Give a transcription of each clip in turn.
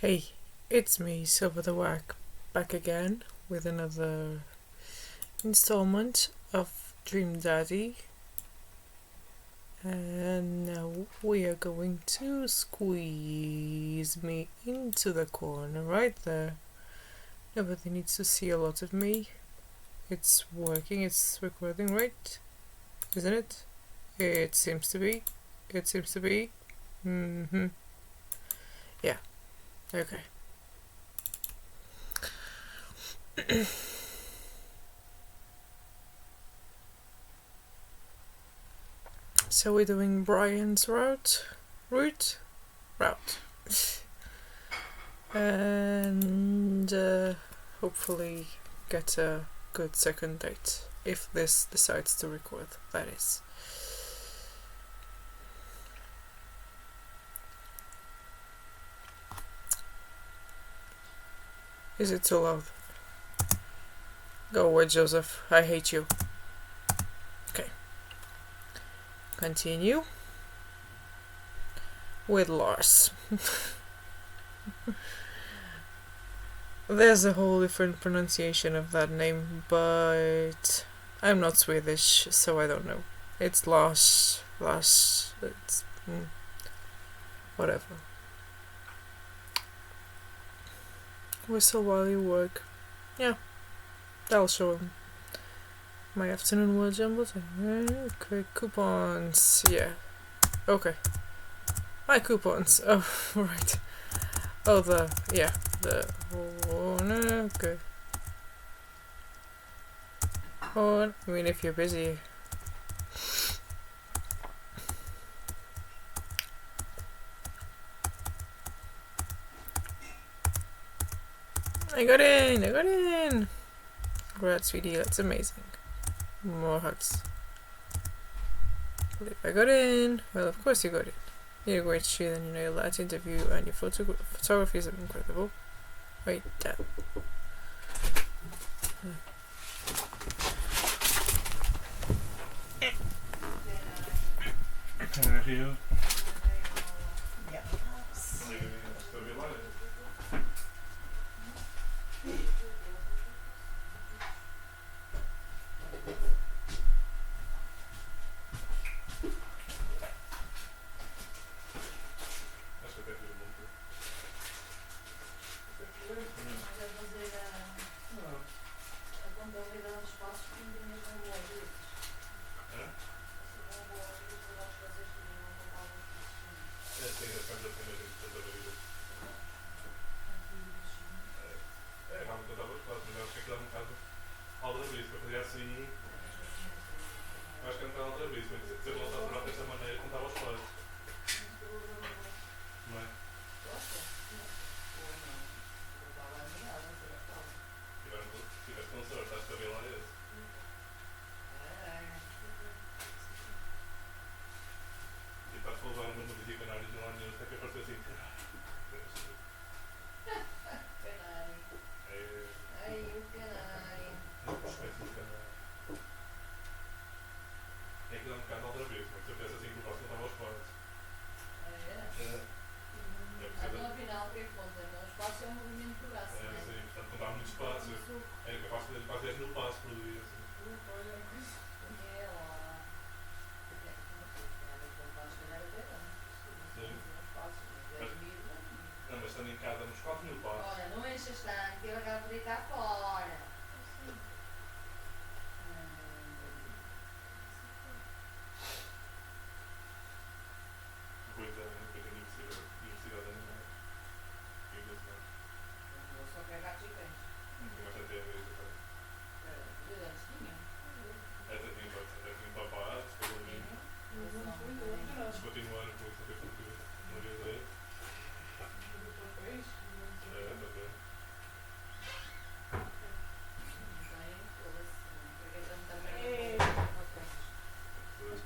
Hey, it's me, Silver the Whack, back again with another installment of Dream Daddy. And now we are going to squeeze me into the corner right there. Nobody needs to see a lot of me. It's working, it's recording, right? Isn't it? It seems to be. It seems to be. Yeah. Okay. So we're doing Brian's route, and hopefully get a good second date if this decides to record. That is. Is it too loud? Go away, Joseph. I hate you. Okay. Continue with Lars. There's a whole different pronunciation of that name, but I'm not Swedish, so I don't know. It's Lars. It's whatever. Whistle while you work. Yeah, that'll show him. My afternoon word jumbled. Okay, coupons. Yeah. Okay. My coupons. Oh, right. Oh, oh, no, okay. Oh, I mean, if you're busy. I got in! Congrats, sweetie, that's amazing. More hugs. If I got in, well, of course you got in. You're a great student, you nailed that interview, and your photography is incredible. Wait, that. Can I hear you? Yeah.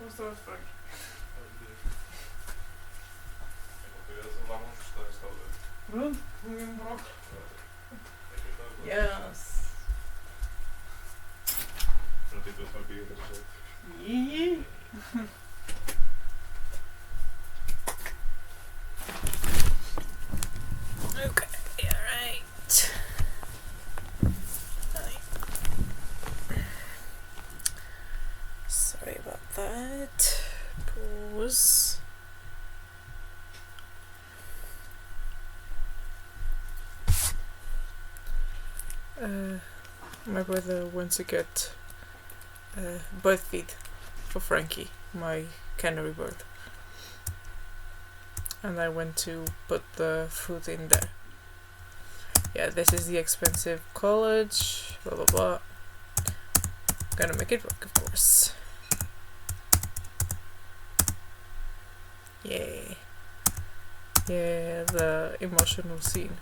Pronto, yes. Okay. my brother went to get bird feed for Frankie, my canary bird. And I went to put the food in there. Yeah, this is the expensive college, blah blah blah. Gonna make it work, of course. Yay. Yeah, the emotional scene.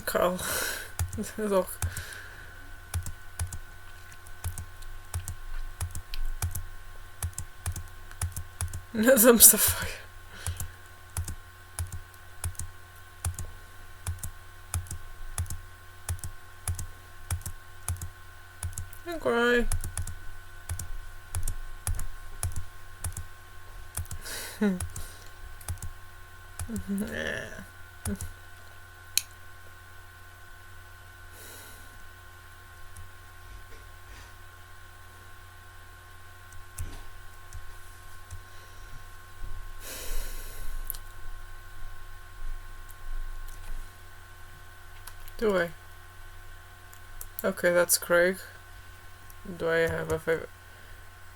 Carl. Toch. Net om te fire. Don't cry. Do I? Okay, that's Craig. Do I have a favorite?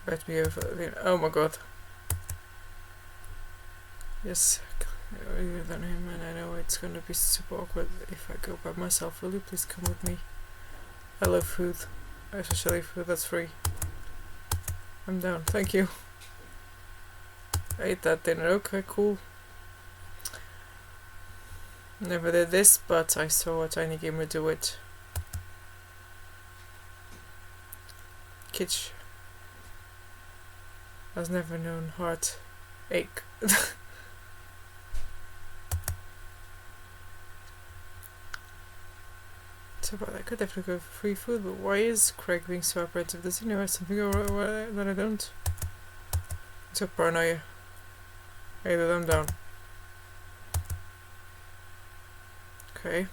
Let me have oh my god. Yes, you're than him, and I know it's gonna be super awkward if I go by myself. Will you please come with me? I love food, especially food that's free. I'm down, thank you. I ate that dinner, okay, cool. Never did this, but I saw a tiny gamer do it. Kitsch has never known heartache. So, but I could definitely go for free food, but why is Craig being so apprehensive? Does he know something that I don't? It's a paranoia. Either them down. Okay.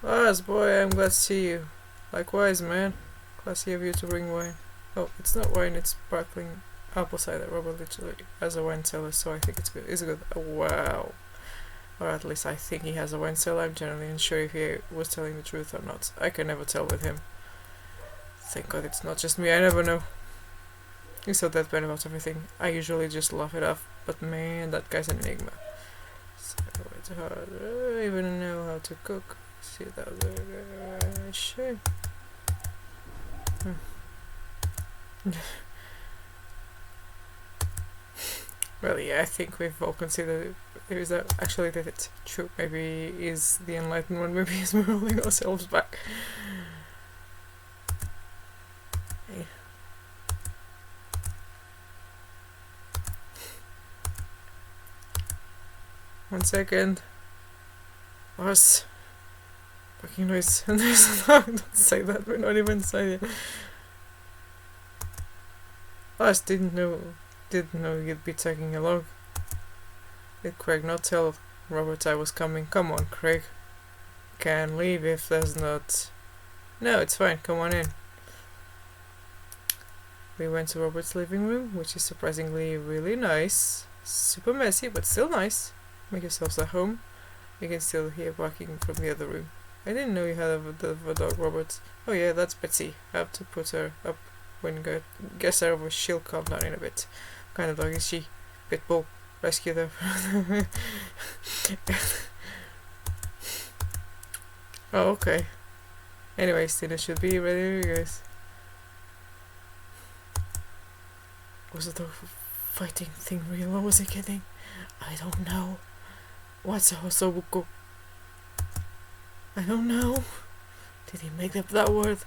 Lars, boy, I'm glad to see you. Likewise, man. Classy of you to bring wine. Oh, it's not wine, it's sparkling apple cider. Robert literally has a wine cellar, so I think it's good. Is it good? Oh, wow. Or at least I think he has a wine cellar. I'm generally unsure if he was telling the truth or not. I can never tell with him. Thank God it's not just me, I never know. He's so deadpan about everything. I usually just laugh it off, but man, that guy's an enigma. So it's hard. I even know how to cook. See that sure. Well, yeah, I think we've all considered it is actually that it's true. Maybe is the enlightened one. Maybe is we're holding ourselves back. Hey. One second. Us. Fucking noise. And there's a dog. Don't say that. We're not even inside yet. Us didn't know you'd be tagging along. Did Craig not tell Robert I was coming? Come on, Craig. Can leave if there's not. No, it's fine. Come on in. We went to Robert's living room, which is surprisingly really nice. Super messy, but still nice. Make yourselves at home. You can still hear barking from the other room. I didn't know you had a dog, Robert. Oh yeah, that's Betsy. I have to put her up when gets her over. She'll calm down in a bit. What kind of dog is she? Pitbull. Rescue her. Oh, okay. Anyways, dinner should be ready, guys. Was the dog fighting thing real or was he kidding? I don't know. What's a osobuko? I don't know. Did he make up that word?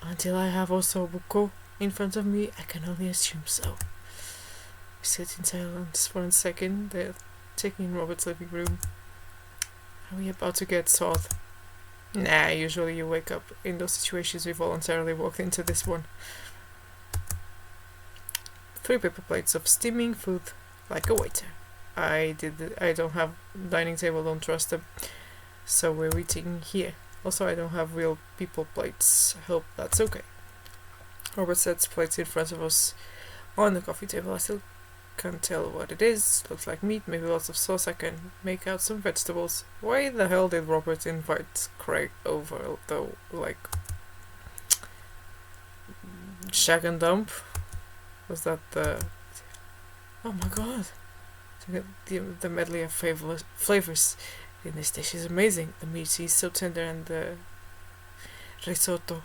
Until I have osobuko in front of me, I can only assume so. We sit in silence for a second. They're taking in Robert's living room. Are we about to get sawed? Nah, usually you wake up in those situations. We voluntarily walked into this one. 3 paper plates of steaming food, like a waiter. I don't have dining table, don't trust them. So we're eating here, Also, I don't have real people plates. I hope that's okay. Robert sets plates in front of us on the coffee table. I still can't tell what it is. Looks like meat, maybe lots of sauce. I can make out some vegetables. Why the hell did Robert invite Craig over, though? Like, shag and dump? Was that the... Oh my god! The medley of flavors in this dish is amazing. The meat is so tender and the risotto,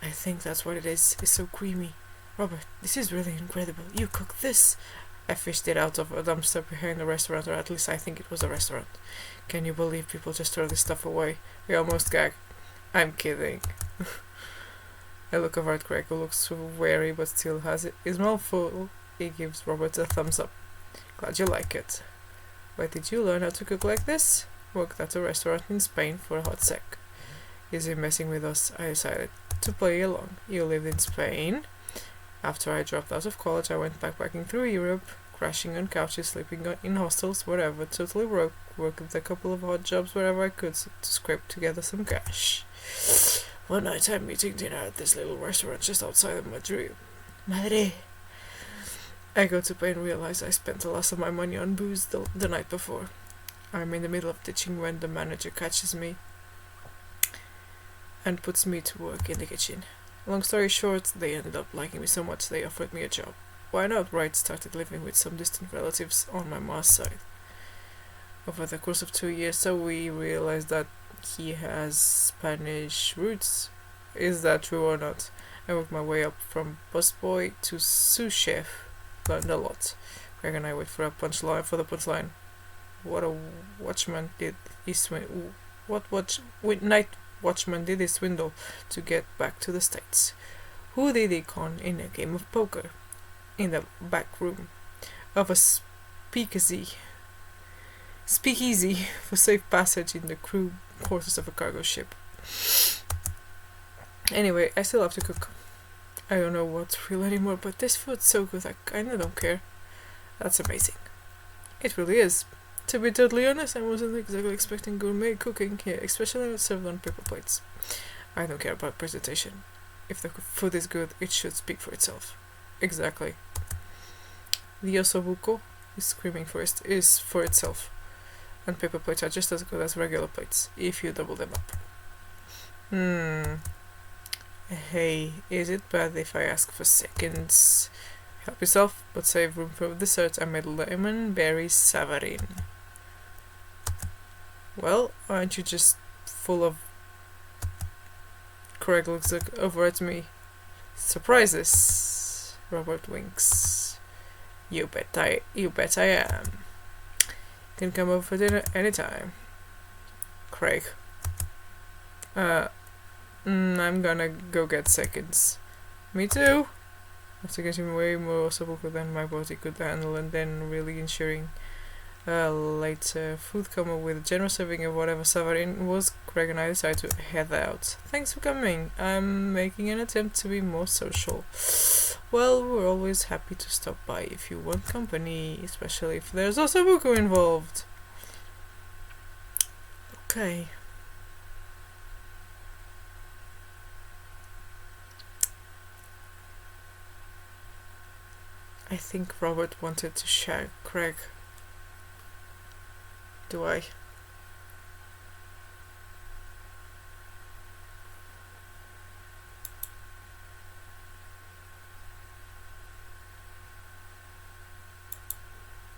I think that's what it is so creamy. Robert, this is really incredible. You cooked this? I fished it out of a dumpster behind the restaurant, or at least I think it was a restaurant. Can you believe people just throw this stuff away? We almost gag. I'm kidding. I look over at Craig, who looks wary but still has his mouth full. He gives Robert a thumbs up. Glad you like it. Where did you learn how to cook like this? Worked at a restaurant in Spain for a hot sec. Is he messing with us? I decided to play along. You lived in Spain? After I dropped out of college, I went backpacking through Europe, crashing on couches, sleeping in hostels, whatever, totally broke, worked a couple of odd jobs wherever I could to scrape together some cash. One night I'm eating dinner at this little restaurant just outside of Madrid. Madrid! I go to pay and realize I spent the last of my money on booze the night before. I'm in the middle of ditching when the manager catches me and puts me to work in the kitchen. Long story short, they ended up liking me so much they offered me a job. Why not? Right, started living with some distant relatives on my mom's side. Over the course of 2 years, so we realized that he has Spanish roots. Is that true or not? I worked my way up from busboy to sous chef. Learned a lot. Greg and I wait for the punchline. What a watchman did he swindle? Night watchman did he swindle to get back to the States? Who did he con in a game of poker? In the back room of a speakeasy for safe passage in the crew quarters of a cargo ship. Anyway, I still have to cook. I don't know what's real anymore, but this food's so good I kinda don't care. That's amazing. It really is. To be totally honest, I wasn't exactly expecting gourmet cooking here, especially when it's served on paper plates. I don't care about presentation. If the food is good, it should speak for itself. Exactly. The ossobuco is for itself. And paper plates are just as good as regular plates, if you double them up. Hey, is it bad if I ask for seconds? Help yourself, but save room for dessert. I made lemon berry savarin. Well, aren't you just full of... Craig looks over at me. Surprises. Robert winks. You bet I am. Can come over for dinner anytime. Craig. I'm gonna go get seconds. Me too. After getting way more ossobuco than my body could handle, and then really ensuring later food coma with a generous serving of whatever savarin was, Craig and I decided to head out. Thanks for coming. I'm making an attempt to be more social. Well, we're always happy to stop by if you want company, especially if there's ossobuco involved. Okay. I think Robert wanted to shag Craig. Do I?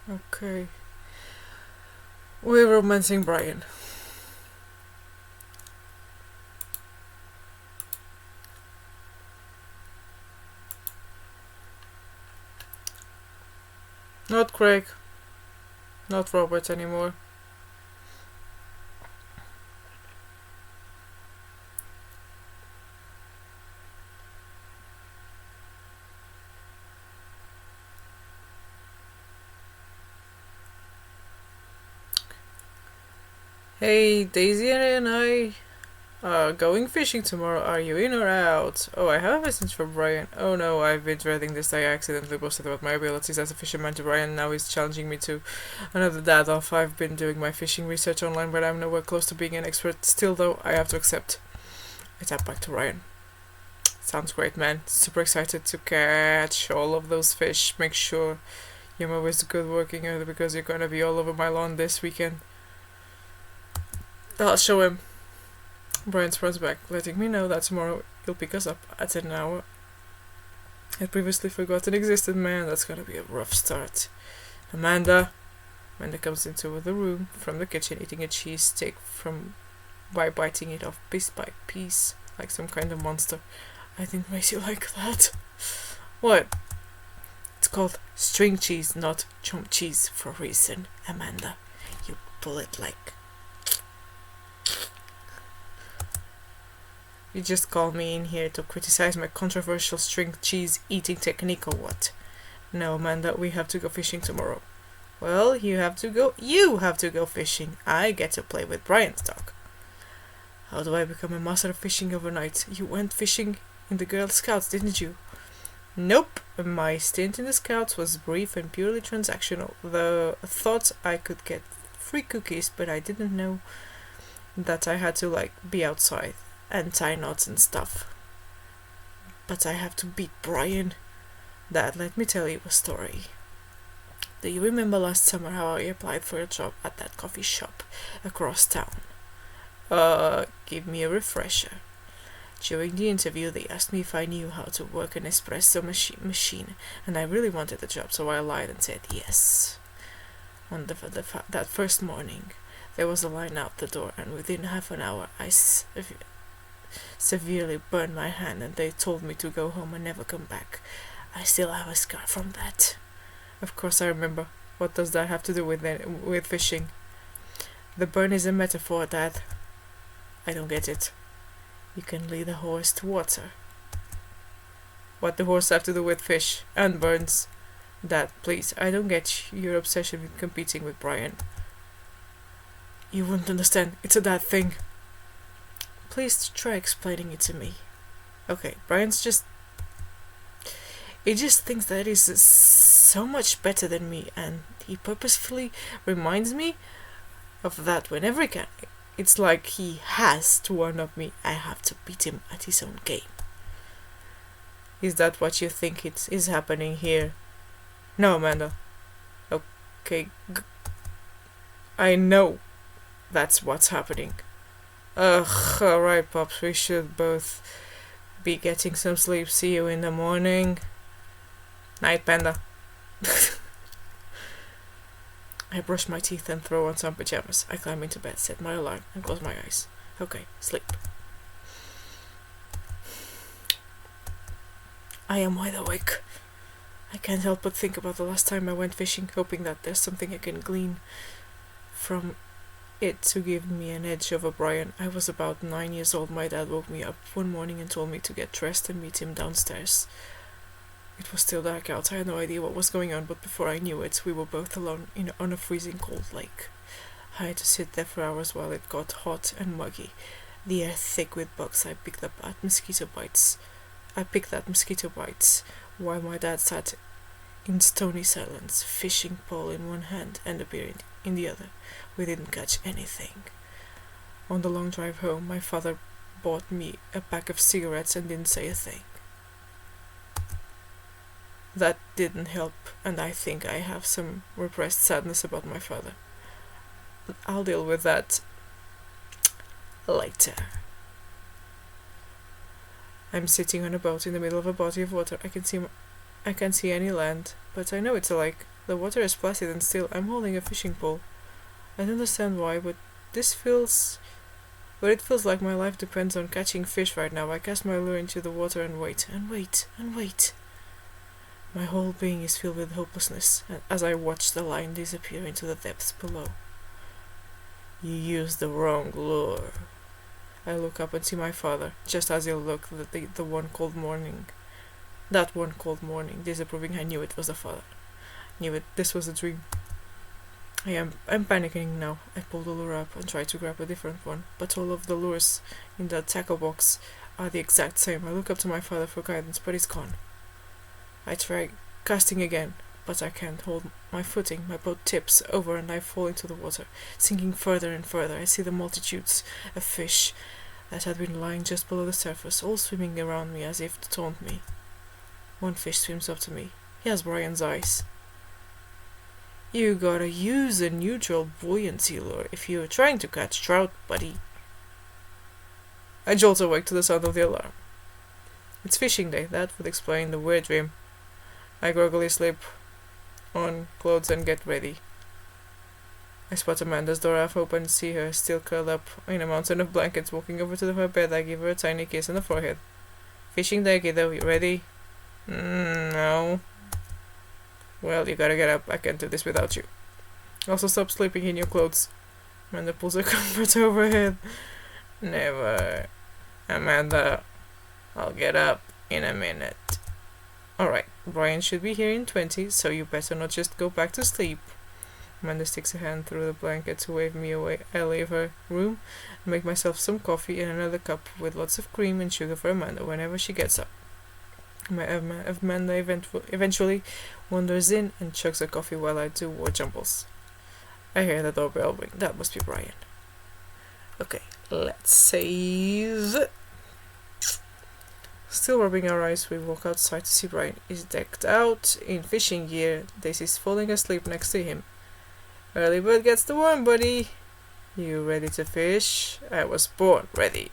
Okay. We're romancing Brian. Not Craig. Not Robert anymore. Hey, Daisy and I Going fishing tomorrow. Are you in or out? Oh, I have a message from Brian. Oh no, I've been dreading this day. I accidentally posted about my abilities as a fisherman to Brian. Now he's challenging me to another dad off. I've been doing my fishing research online, but I'm nowhere close to being an expert. Still, though, I have to accept. I tap back to Ryan. Sounds great, man. Super excited to catch all of those fish. Make sure you're always good working early because you're gonna be all over my lawn this weekend. I'll show him. Brian runs back, letting me know that tomorrow he'll pick us up at an hour I'd previously forgotten existed. Man, that's gonna be a rough start. Amanda comes into the room from the kitchen, eating a cheesesteak by biting it off piece by piece, like some kind of monster. I didn't raise you like that. What? It's called string cheese, not chomp cheese, for a reason, Amanda. You pull it like... You just called me in here to criticize my controversial string cheese eating technique or what? No, Amanda, we have to go fishing tomorrow. Well, you have to go fishing. I get to play with Brian's dog. How do I become a master of fishing overnight? You went fishing in the Girl Scouts, didn't you? Nope. My stint in the Scouts was brief and purely transactional. The thought I could get free cookies, but I didn't know that I had to, be outside and tie knots and stuff. But I have to beat Brian. Dad, let me tell you a story. Do you remember last summer how I applied for a job at that coffee shop across town? Give me a refresher. During the interview, they asked me if I knew how to work an espresso machine, and I really wanted the job, so I lied and said yes. On that first morning, there was a line out the door, and within half an hour, I severely burned my hand, and they told me to go home and never come back. I still have a scar from that. Of course I remember. What does that have to do with fishing? The burn is a metaphor, Dad. I don't get it. You can lead a horse to water. What the horse have to do with fish and burns? Dad, please, I don't get your obsession with competing with Brian. You wouldn't understand. It's a dad thing. Please try explaining it to me. Okay, Brian's just... He just thinks that he's so much better than me, and he purposefully reminds me of that whenever he can. It's like he has to one-up me. I have to beat him at his own game. Is that what you think is happening here? No, Amanda. Okay, I know that's what's happening. Ugh, alright, Pops, we should both be getting some sleep. See you in the morning. Night, Panda. I brush my teeth and throw on some pajamas. I climb into bed, set my alarm, and close my eyes. Okay, sleep. I am wide awake. I can't help but think about the last time I went fishing, hoping that there's something I can glean from it to give me an edge over Brian. I was about 9 years old. My dad woke me up one morning and told me to get dressed and meet him downstairs. It was still dark out. I had no idea what was going on, but before I knew it, we were both alone on a freezing cold lake. I had to sit there for hours while it got hot and muggy, the air thick with bugs. I picked at mosquito bites while my dad sat in stony silence, fishing pole in one hand and a beer in the other. We didn't catch anything. On the long drive home, my father bought me a pack of cigarettes and didn't say a thing. That didn't help, and I think I have some repressed sadness about my father. But I'll deal with that later. I'm sitting on a boat in the middle of a body of water. I can't see any land, but I know it's a lake. The water is placid and still. I'm holding a fishing pole. I don't understand why, but it feels like my life depends on catching fish right now. I cast my lure into the water and wait, and wait, and wait. My whole being is filled with hopelessness as I watch the line disappear into the depths below. You used the wrong lure. I look up and see my father, just as he looked that one cold morning, disapproving. I knew it was the father. Knew it. This was a dream. I'm panicking now. I pull the lure up and try to grab a different one, but all of the lures in the tackle box are the exact same. I look up to my father for guidance, but he's gone. I try casting again, but I can't hold my footing. My boat tips over and I fall into the water, sinking further and further. I see the multitudes of fish that had been lying just below the surface, all swimming around me as if to taunt me. One fish swims up to me. He has Brian's eyes. You gotta use a neutral buoyancy lure if you're trying to catch trout, buddy. I jolt awake to the sound of the alarm. It's fishing day, that would explain the weird dream. I groggily slip on clothes and get ready. I spot Amanda's door half open and see her still curled up in a mountain of blankets. Walking over to her bed, I give her a tiny kiss on the forehead. Fishing day, kiddo, you ready? No. Well, you gotta get up. I can't do this without you. Also, stop sleeping in your clothes. Amanda pulls her comforter over her head. Never. Amanda, I'll get up in a minute. Alright, Brian should be here in 20, so you better not just go back to sleep. Amanda sticks her hand through the blanket to wave me away. I leave her room and make myself some coffee and another cup with lots of cream and sugar for Amanda whenever she gets up. Amanda eventually wanders in and chugs her coffee while I do war jumbles. I hear the doorbell ring. That must be Brian. Okay, let's save. Still rubbing our eyes, we walk outside to see Brian. He's decked out in fishing gear. Daisy's falling asleep next to him. Early bird gets the worm, buddy. You ready to fish? I was born ready.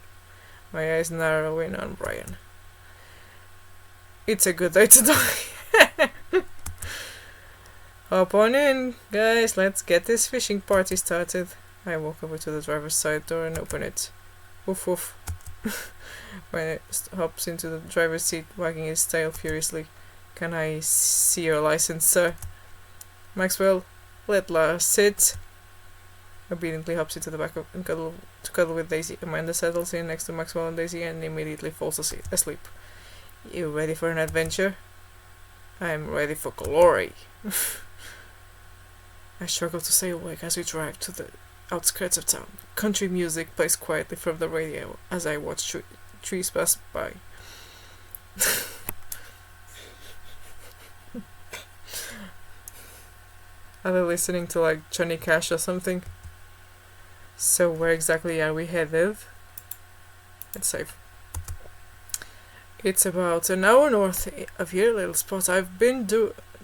My eyes narrow in on Brian. It's a good day to die. Hop on in, guys. Let's get this fishing party started. I walk over to the driver's side door and open it. Woof woof. When it hops into the driver's seat, wagging his tail furiously. Can I see your license, sir? Maxwell, let Lara sit. Obediently hops into the back of and cuddle with Daisy. Amanda settles in next to Maxwell and Daisy and immediately falls asleep. You ready for an adventure? I'm ready for glory. I struggle to stay awake as we drive to the outskirts of town. Country music plays quietly from the radio as I watch trees pass by. Are they listening to like Johnny Cash or something? So where exactly are we headed? Let's save. It's about an hour north of your little spot I've been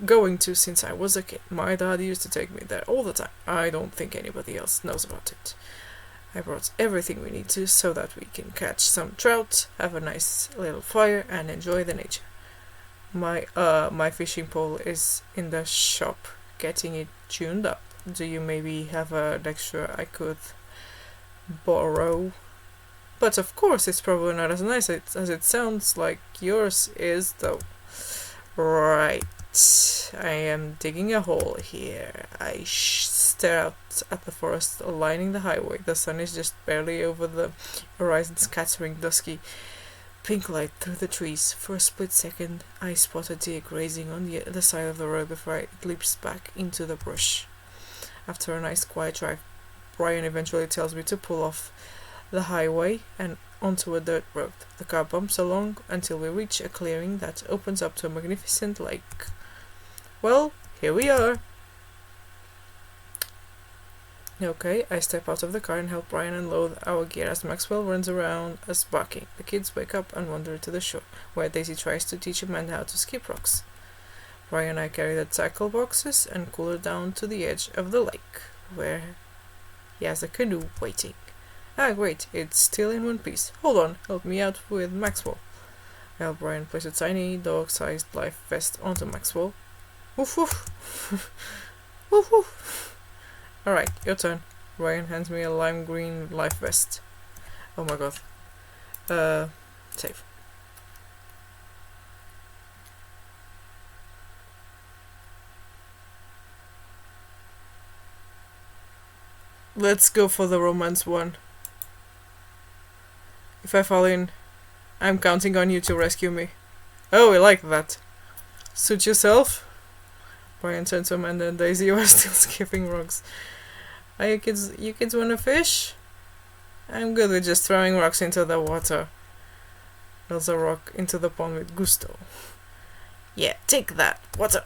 going to since I was a kid. My dad used to take me there all the time. I don't think anybody else knows about it. I brought everything we need to so that we can catch some trout, have a nice little fire, and enjoy the nature. My fishing pole is in the shop, getting it tuned up. Do you maybe have an extra I could borrow? But of course, it's probably not as nice as it sounds like yours is, though. Right. I am digging a hole here. I stare out at the forest lining the highway. The sun is just barely over the horizon, scattering dusky pink light through the trees. For a split second, I spot a deer grazing on the side of the road before it leaps back into the brush. After a nice quiet drive, Brian eventually tells me to pull off the highway and onto a dirt road. The car bumps along until we reach a clearing that opens up to a magnificent lake. Well, here we are. Okay, I step out of the car and help Brian unload our gear as Maxwell runs around us barking. The kids wake up and wander to the shore, where Daisy tries to teach Amanda how to skip rocks. Brian and I carry the tackle boxes and cooler down to the edge of the lake, where he has a canoe waiting. Ah, great, it's still in one piece. Hold on, help me out with Maxwell. I help Brian place a tiny dog-sized life vest onto Maxwell. Woof woof. Woof woof. Alright, your turn. Brian hands me a lime green life vest. Oh my god. Save. Let's go for the romance one. If I fall in, I'm counting on you to rescue me. Oh, I like that. Suit yourself. Brian turned to Amanda and Daisy, who are still skipping rocks. Are you kids wanna fish? I'm good with just throwing rocks into the water. Throws a rock into the pond with gusto. Yeah, take that, water.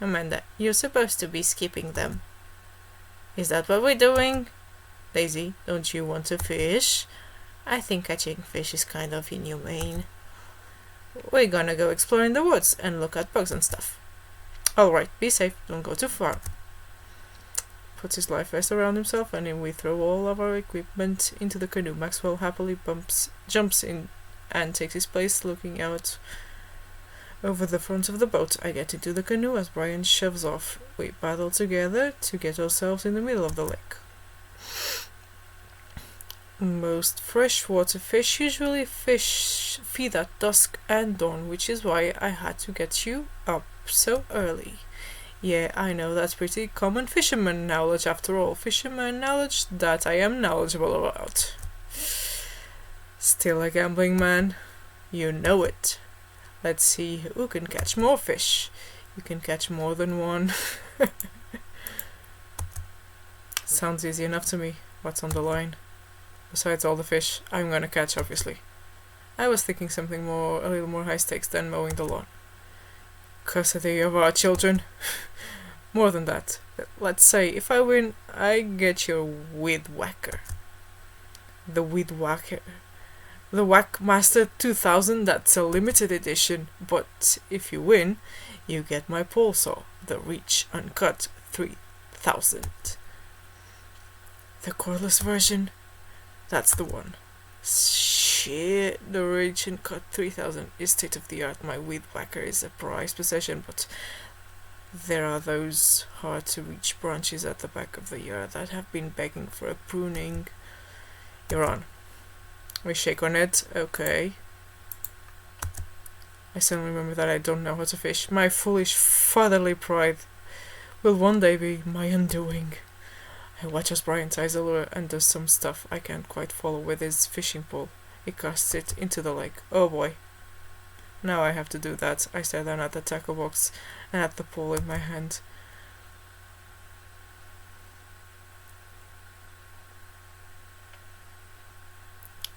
Amanda, you're supposed to be skipping them. Is that what we're doing? Daisy, don't you want to fish? I think catching fish is kind of inhumane. We're gonna go explore in the woods and look at bugs and stuff. Alright, be safe, don't go too far. Puts his life vest around himself, and then we throw all of our equipment into the canoe. Maxwell happily jumps in and takes his place, looking out over the front of the boat. I get into the canoe as Brian shoves off. We paddle together to get ourselves in the middle of the lake. Most freshwater fish usually feed at dusk and dawn, which is why I had to get you up so early. Yeah, I know, that's pretty common fisherman knowledge after all. Fisherman knowledge that I am knowledgeable about. Still a gambling man. You know it. Let's see who can catch more fish. You can catch more than one. Sounds easy enough to me. What's on the line? Besides all the fish I'm gonna catch, obviously. I was thinking something a little more high stakes than mowing the lawn. Custody of our children. More than that. Let's say, if I win, I get your weed whacker. The weed whacker. The Whackmaster 2000, that's a limited edition, but if you win, you get my pole saw, the Reach Uncut 3000. The cordless version, that's the one. Shit, the Reach Uncut 3000 is state of the art. My weed whacker is a prized possession, but there are those hard to reach branches at the back of the yard that have been begging for a pruning. You're on. We shake on it. Okay. I suddenly remember that I don't know how to fish. My foolish fatherly pride will one day be my undoing. I watch as Brian ties a lure and does some stuff I can't quite follow with his fishing pole. He casts it into the lake. Oh boy. Now I have to do that. I stare down at the tackle box and at the pole in my hand.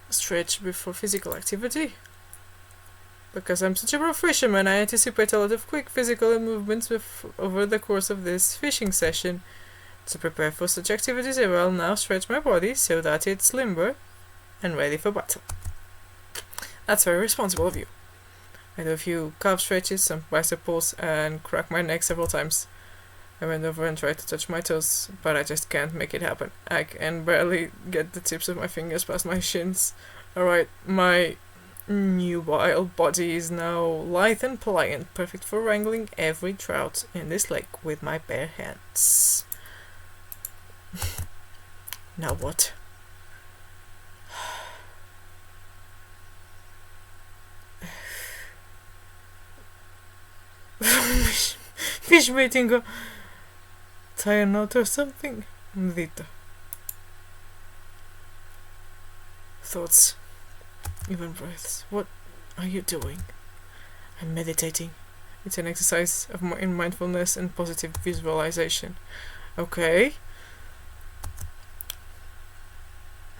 Stretch before physical activity. Because I'm such a pro fisherman, I anticipate a lot of quick physical movements over the course of this fishing session. To prepare for such activities, I will now stretch my body so that it's limber and ready for battle. That's very responsible of you. I do a few calf stretches, some bicep pulls, and crack my neck several times. I bend over and try to touch my toes, but I just can't make it happen. I can barely get the tips of my fingers past my shins. Alright, my nubile body is now lithe and pliant, perfect for wrangling every trout in this lake with my bare hands. Now what? Fish baiting. Tie a knot or something. Mdita. Thoughts. Even breaths. What are you doing? I'm meditating. It's an exercise in mindfulness and positive visualization. Okay.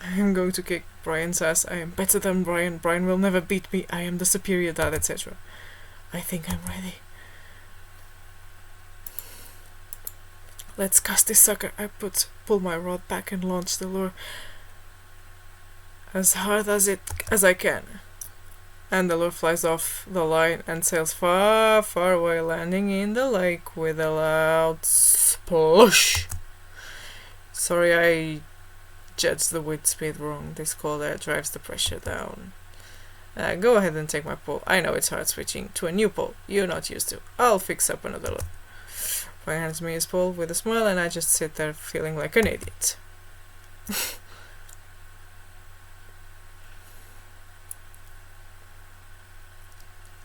I am going to kick Brian's ass. I am better than Brian. Brian will never beat me. I am the superior dad, etc. I think I'm ready. Let's cast this sucker. I pull my rod back and launch the lure as hard as I can. And the lure flies off the line and sails far, far away, landing in the lake with a loud splosh. Sorry, I judged the wind speed wrong. This cold air drives the pressure down. Go ahead and take my pole. I know it's hard switching to a new pole you're not used to. I'll fix up another lure. Brian hands me his pole with a smile, and I just sit there feeling like an idiot.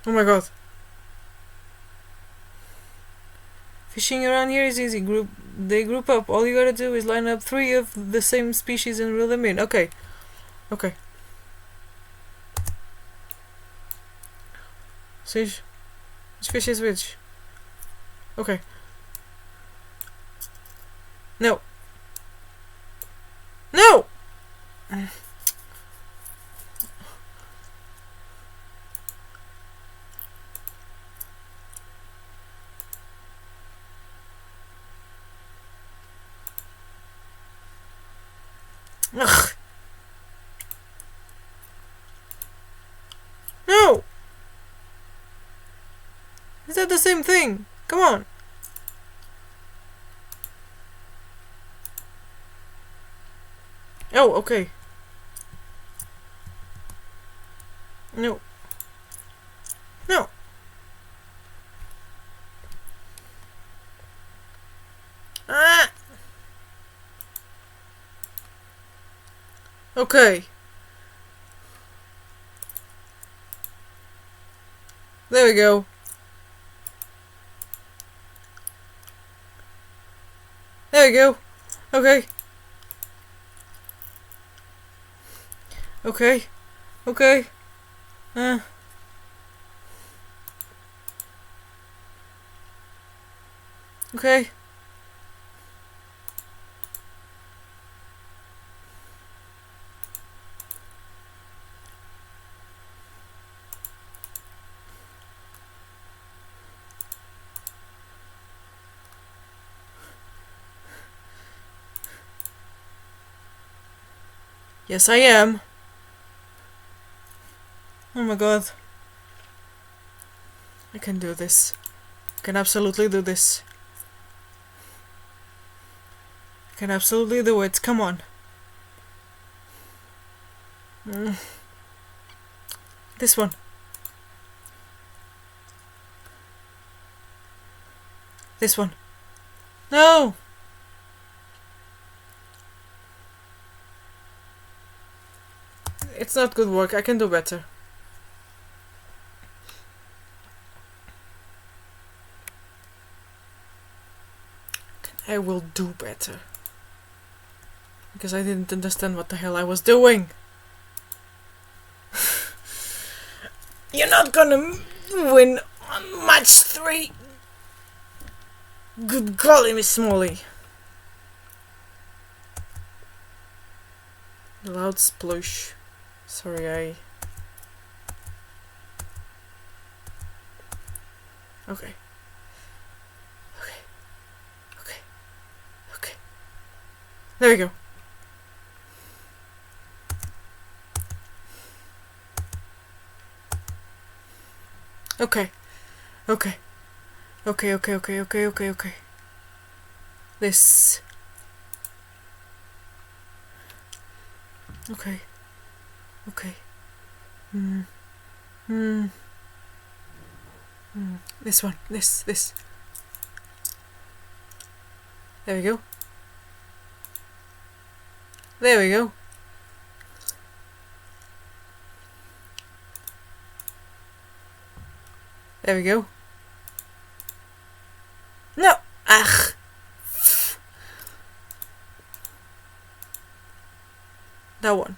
Oh my god. Fishing around here is easy. They group up. All you gotta do is line up 3 of the same species and reel them in. Okay. Okay. So which fish is which? Okay. No. No! Ugh. No! Is that the same thing? Come on. Oh, okay. No. No. Ah! Okay. There we go. There we go. Okay. Okay. Okay. Okay. Yes, I am. Oh my god. I can do this. I can absolutely do this. I can absolutely do it. Come on. This one. This one. No! It's not good work. I can do better. I will do better. Because I didn't understand what the hell I was doing. You're not gonna win on match 3. Good golly, Miss Smalley. Loud splosh. Sorry, Okay. Okay. Okay. Okay. There we go. Okay. Okay. Okay, okay, okay, okay, okay, okay. This. Okay. Okay. This one. This. There we go. There we go. There we go. No! Ach! That one.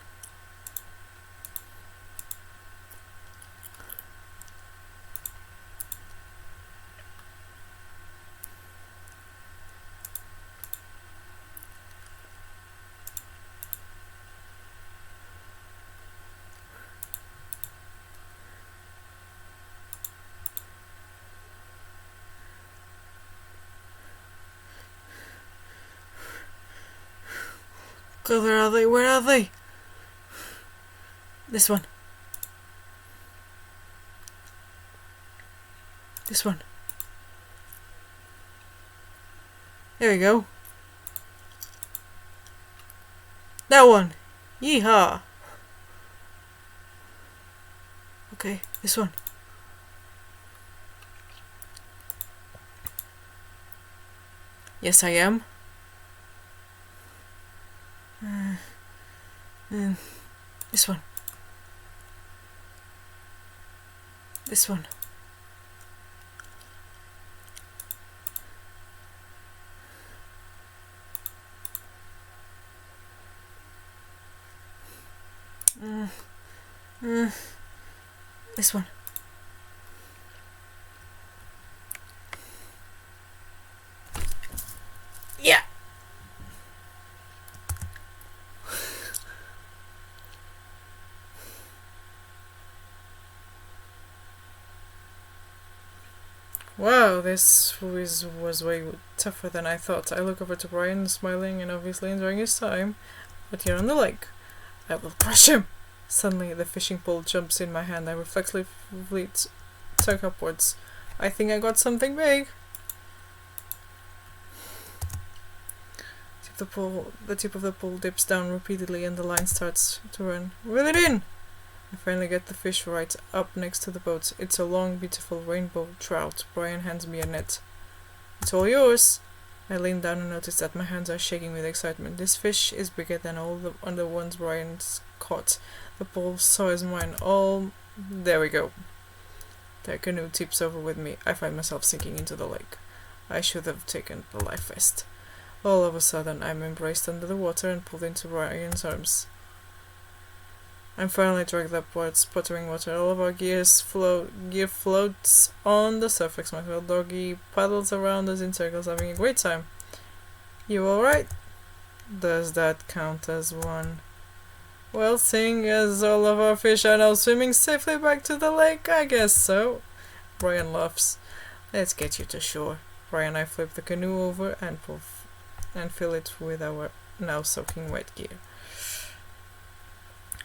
God, where are they? Where are they? This one. This one. There we go. That one. Yeehaw. Okay, this one. Yes, I am. This one. This one. This one. Yeah. Wow, this was way tougher than I thought. I look over to Brian, smiling and obviously enjoying his time, but here on the lake, I will crush him! Suddenly, the fishing pole jumps in my hand. I reflexively tug upwards. I think I got something big. The tip of the pole dips down repeatedly and the line starts to run. Reel it in! I finally get the fish right up next to the boat. It's a long, beautiful rainbow trout. Brian hands me a net. It's all yours! I lean down and notice that my hands are shaking with excitement. This fish is bigger than all the other ones Brian's caught. The pole so is mine. There we go. The canoe tips over with me. I find myself sinking into the lake. I should have taken the life vest. All of a sudden, I'm embraced under the water and pulled into Brian's arms. I'm finally dragged upwards, sputtering water. All of our gear floats on the surface. My little doggy paddles around us in circles, having a great time. You alright? Does that count as one? Well, seeing as all of our fish are now swimming safely back to the lake, I guess so. Brian laughs. Let's get you to shore. Brian and I flip the canoe over and fill it with our now soaking wet gear.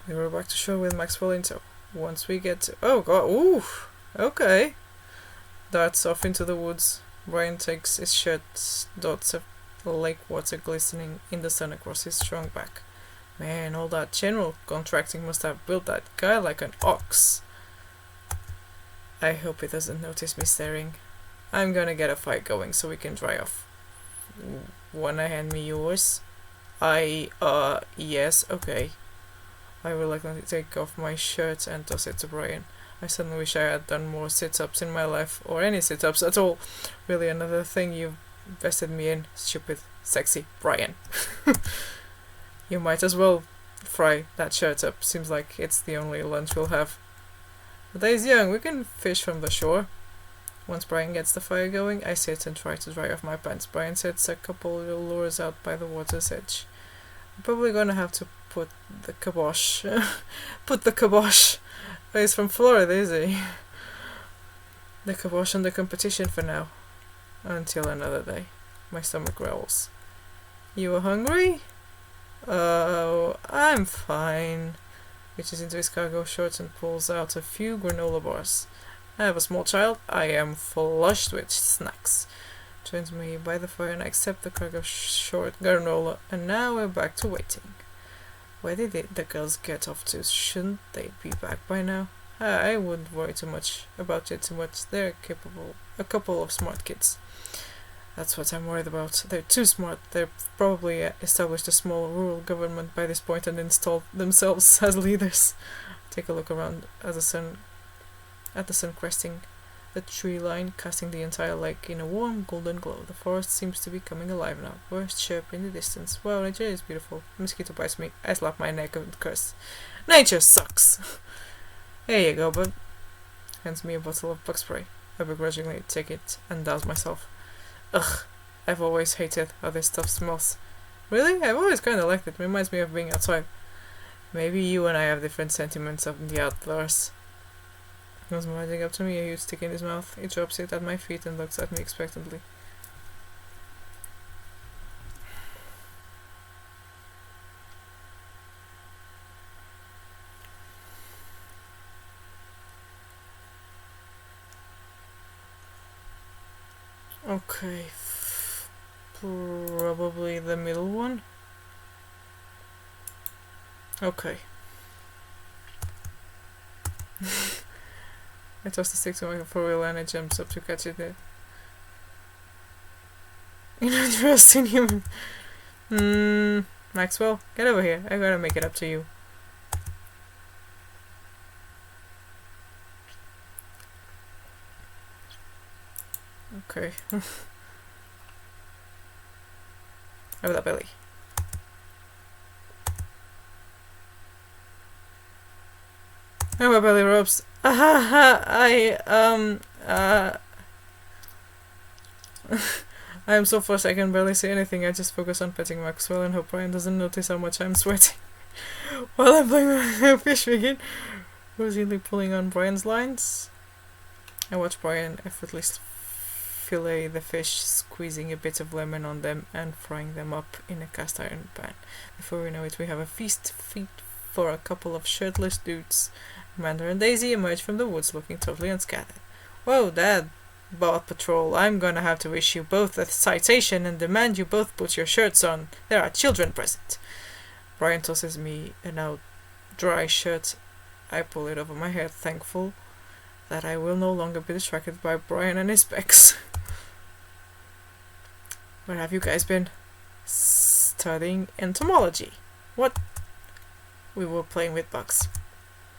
We were back to shore with Maxwell in tow. Once we get to... Oh god, ooh! Okay. Darts off into the woods. Brian takes his shirt, dots of lake water glistening in the sun across his strong back. Man, all that general contracting must have built that guy like an ox. I hope he doesn't notice me staring. I'm gonna get a fight going so we can dry off. Wanna hand me yours? Yes, okay. I reluctantly take off my shirt and toss it to Brian. I suddenly wish I had done more sit-ups in my life, or any sit-ups at all. Really, another thing you've vested me in, stupid, sexy Brian. You might as well fry that shirt up. Seems like it's the only lunch we'll have. The day's young, we can fish from the shore. Once Brian gets the fire going, I sit and try to dry off my pants. Brian sets a couple of lures out by the water's edge. I'm probably gonna have to put the kibosh. He's from Florida, is he? The kibosh on the competition for now. Until another day. My stomach growls. You are hungry? Oh, I'm fine. Reaches into his cargo shorts and pulls out a few granola bars. I have a small child. I am flushed with snacks. Joins me by the fire and I accept the cargo short granola. And now we're back to waiting. Where did the girls get off to? Shouldn't they be back by now? I wouldn't worry too much about it too much. They're a couple of smart kids. That's what I'm worried about. They're too smart. They've probably established a small rural government by this point and installed themselves as leaders. Take a look around at the sun cresting the tree line, casting the entire lake in a warm golden glow. The forest seems to be coming alive now. Birds chirp in the distance. Wow, nature is beautiful. A mosquito bites me. I slap my neck and curse. Nature sucks! Here you go, bud. Hands me a bottle of bug spray. I begrudgingly take it and douse myself. Ugh, I've always hated how this stuff smells. Really? I've always kinda liked it. Reminds me of being outside. Maybe you and I have different sentiments of the outdoors. He was marching up to me, a huge stick in his mouth. He drops it at my feet and looks at me expectantly. Okay, probably the middle one. Okay. I toss the stick to my four-wheel and it jumps up to catch it there. Interesting human. Maxwell, get over here. I gotta make it up to you. Okay. Over that belly. Oh, my belly rubs. I am so flushed I can barely say anything. I just focus on petting Maxwell and hope Brian doesn't notice how much I'm sweating. While I'm playing with fish again, rosily pulling on Brian's lines. I watch Brian effortlessly fillet the fish, squeezing a bit of lemon on them and frying them up in a cast iron pan. Before we know it, we have a feast fit for a couple of shirtless dudes. Amanda and Daisy emerge from the woods looking totally unscathed. Whoa, Dad, Bot Patrol, I'm gonna have to issue both a citation and demand you both put your shirts on. There are children present. Brian tosses me a now dry shirt. I pull it over my head, thankful that I will no longer be distracted by Brian and his specs. Where have you guys been? Studying entomology. What? We were playing with bugs.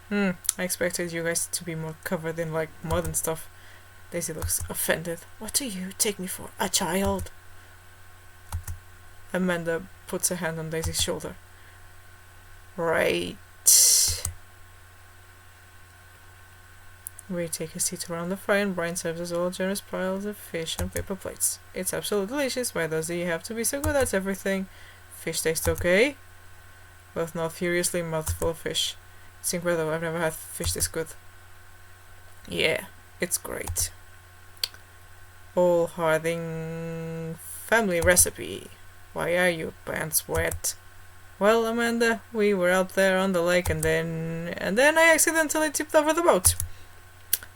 I expected you guys to be more covered in like mud and stuff. Daisy looks offended. What do you take me for? A child? Amanda puts a hand on Daisy's shoulder. Right. We take a seat around the fire and Brian serves us all generous piles of fish on paper plates. It's absolutely delicious. Why does he have to be so good at everything? Fish tastes okay. Both nod furiously, mouthful of fish. It's incredible. I've never had fish this good. Yeah, it's great. All Harding family recipe. Why are your pants wet? Well, Amanda, we were out there on the lake and then I accidentally tipped over the boat.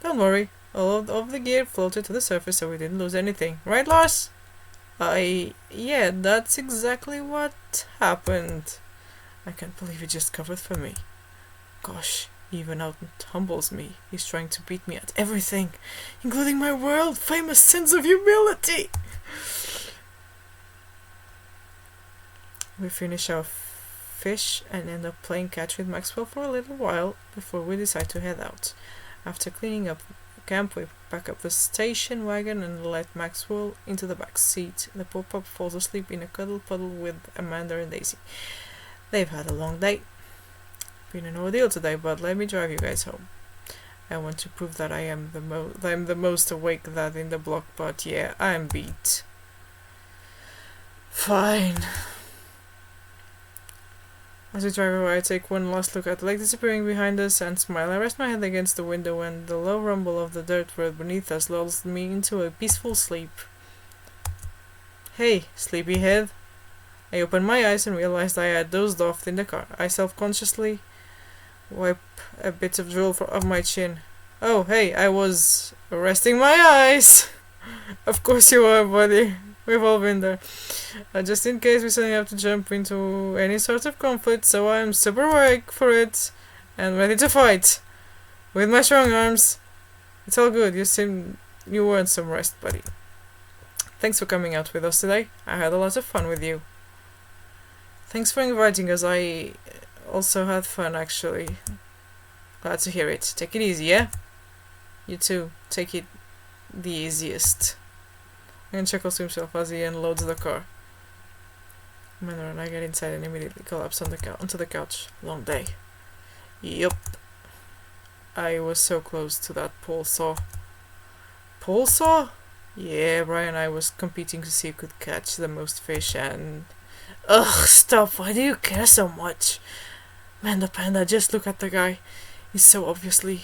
Don't worry, all of the gear floated to the surface so we didn't lose anything. Right, Lars? Yeah, that's exactly what happened. I can't believe he just covered for me. Gosh, even out humbles me. He's trying to beat me at everything, including my world-famous sense of humility. We finish our fish and end up playing catch with Maxwell for a little while before we decide to head out. After cleaning up camp, we pack up the station wagon and let Maxwell into the back seat. The poor pup falls asleep in a cuddle puddle with Amanda and Daisy. They've had a long day. Been an ordeal today, but let me drive you guys home. I want to prove that I'm the most awake that in the block, but yeah, I'm beat. Fine. As we drive away, I take one last look at the lake disappearing behind us and smile. I rest my head against the window and the low rumble of the dirt road beneath us lulls me into a peaceful sleep. Hey, sleepyhead. I open my eyes and realized I had dozed off in the car. I self-consciously wipe a bit of drool off my chin. Oh, hey, I was resting my eyes. Of course you are, buddy. We've all been there. Just in case we suddenly have to jump into any sort of conflict, so I'm super awake for it and ready to fight. With my strong arms. It's all good. You earned some rest, buddy. Thanks for coming out with us today. I had a lot of fun with you. Thanks for inviting us. I also had fun, actually. Glad to hear it. Take it easy, yeah? You too. Take it the easiest. And chuckles to himself as he unloads the car. Amanda and I get inside and immediately collapse onto the couch. Long day. Yup. I was so close to that pole saw. Pole saw? Yeah, Brian and I was competing to see who could catch the most fish and... Ugh, stop, why do you care so much? Man, the panda, just look at the guy. He's so obviously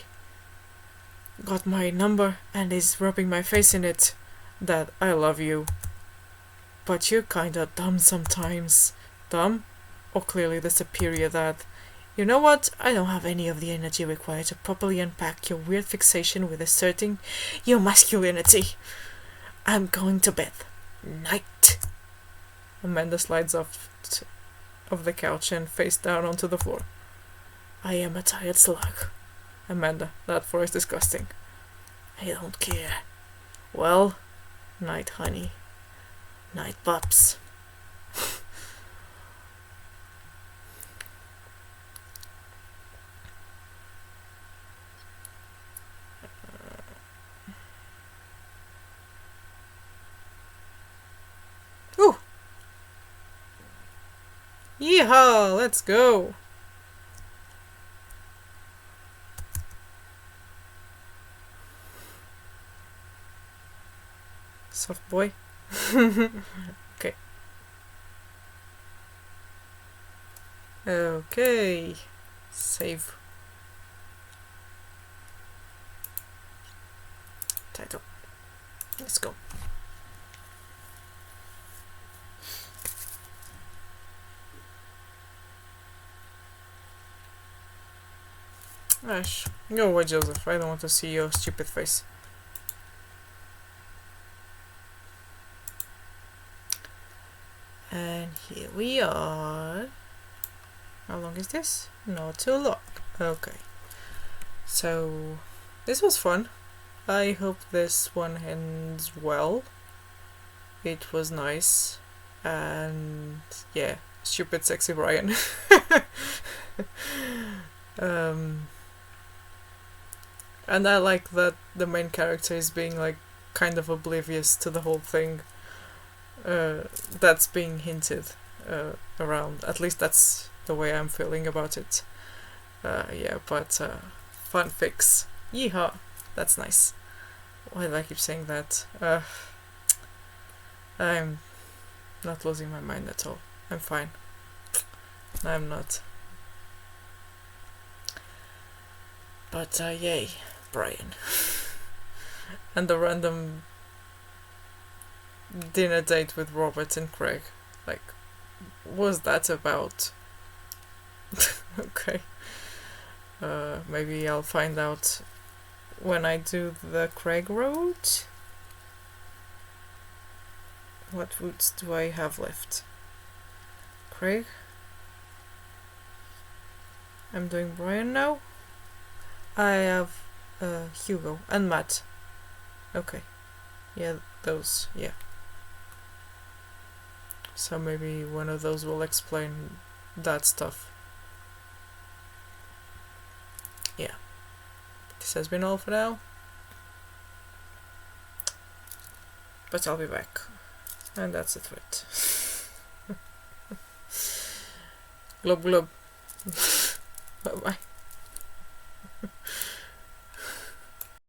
got my number and is rubbing my face in it. Dad, I love you. But you're kinda dumb sometimes. Dumb? Or clearly the superior dad. You know what? I don't have any of the energy required to properly unpack your weird fixation with asserting your masculinity. I'm going to bed. Night. Amanda slides off of the couch and face down onto the floor. I am a tired slug. Amanda, that floor is disgusting. I don't care. Well, night, honey. Night, pups. Ooh! Yeehaw! Let's go! Soft boy. Okay. Okay. Save. Title. Let's go. Ash, go away, Joseph. I don't want to see your stupid face. And here we are. How long is this? Not too long. Okay. So, this was fun. I hope this one ends well. It was nice. And yeah, stupid sexy Brian. And I like that the main character is being like kind of oblivious to the whole thing. That's being hinted around. At least that's the way I'm feeling about it. Yeah, but fun fix. Yeehaw! That's nice. Why do I keep saying that? I'm not losing my mind at all. I'm fine. I'm not. But yay, Brian. And the random dinner date with Robert and Craig. Like, what was that about? Okay. Maybe I'll find out when I do the Craig route. What routes do I have left? Craig? I'm doing Brian now? I have Hugo and Matt. Okay. Yeah, those, yeah. So maybe one of those will explain that stuff. Yeah. This has been all for now. But I'll be back. And that's it for it. Glob glob. Bye bye.